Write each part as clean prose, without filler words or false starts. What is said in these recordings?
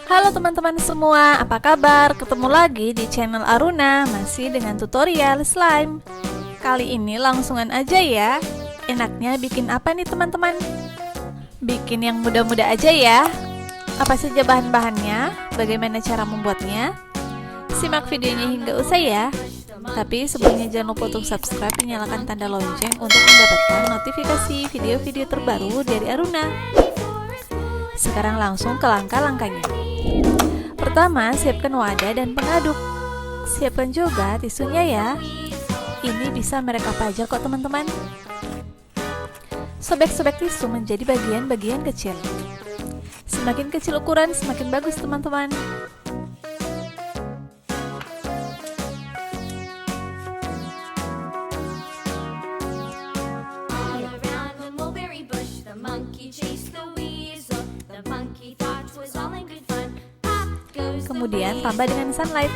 Halo teman-teman semua, apa kabar? Ketemu lagi di channel Aruna, masih dengan tutorial slime. Kali ini langsungan aja ya. Enaknya bikin apa nih teman-teman? Bikin yang mudah-mudah aja ya. Apa saja bahan-bahannya? Bagaimana cara membuatnya? Simak videonya hingga usai ya. Tapi sebelumnya jangan lupa untuk subscribe dan nyalakan tanda lonceng untuk mendapatkan notifikasi video-video terbaru dari Aruna. Sekarang langsung ke langkah-langkahnya. Pertama, siapkan wadah dan pengaduk. Siapkan juga tisunya ya. Ini bisa merek apa aja kok teman-teman. Sobek-sobek tisu menjadi bagian-bagian kecil. Semakin kecil ukuran, semakin bagus teman-teman. Kemudian tambah dengan sunlight.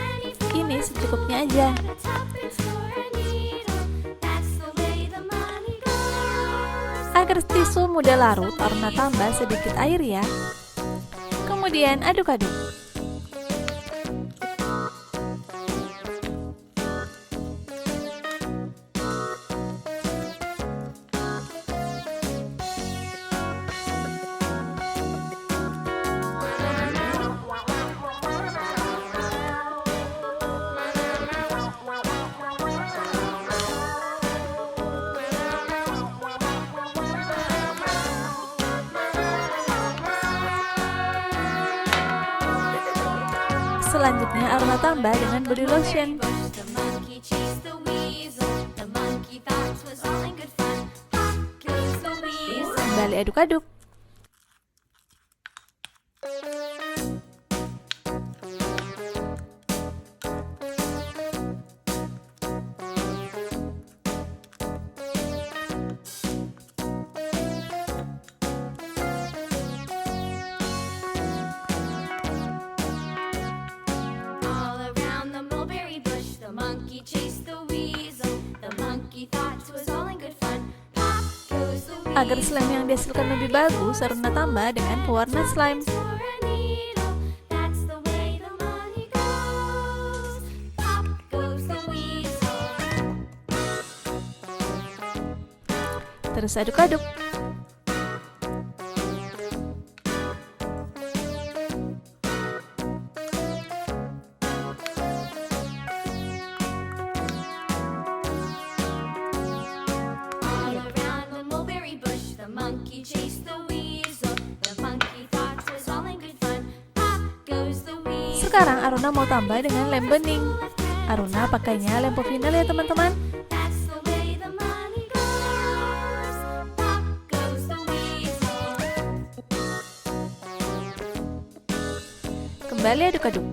Ini secukupnya aja. Agar tisu mudah larut, Aruna tambah sedikit air ya. Kemudian aduk-aduk. Selanjutnya Aruna tambah dengan body lotion. Kembali aduk-aduk. Agar slime yang dihasilkan lebih bagus, Aruna tambah dengan pewarna slime. Terus aduk-aduk. Sekarang Aruna mau tambah dengan lem bening. Aruna pakainya lem final ya teman-teman. Kembali aduk-aduk.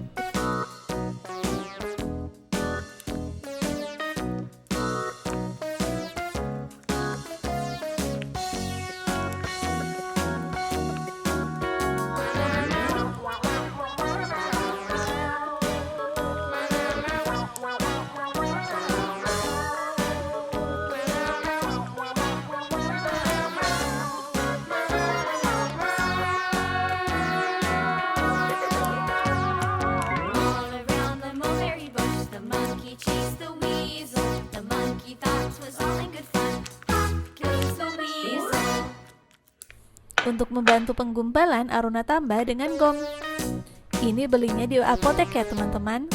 Untuk membantu penggumpalan, Aruna tambah dengan gong. Ini belinya di apotek ya teman-teman.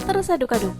Terus aduk-aduk.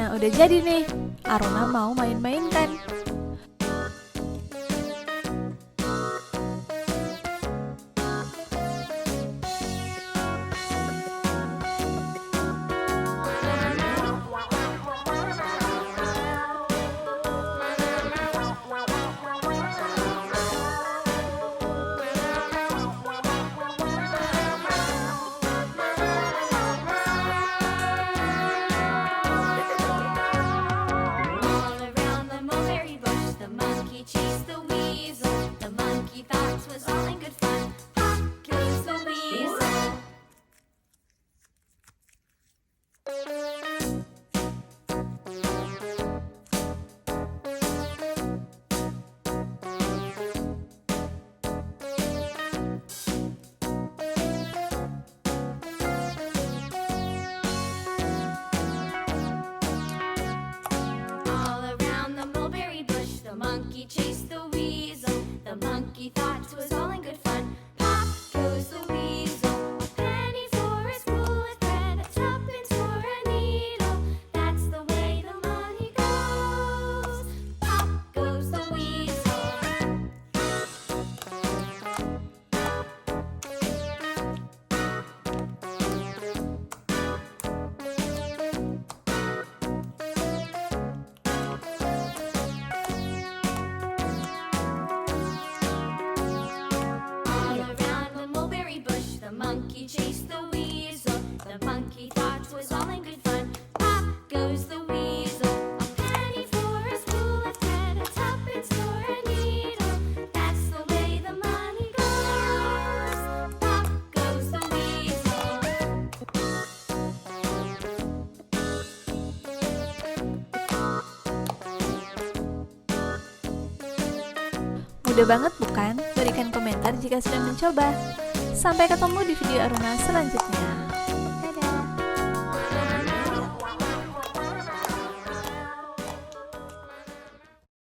Nah, udah jadi nih. Aruna mau main-main kan? Mudah banget bukan? Berikan komentar jika sudah mencoba. Sampai ketemu di video Aruna selanjutnya.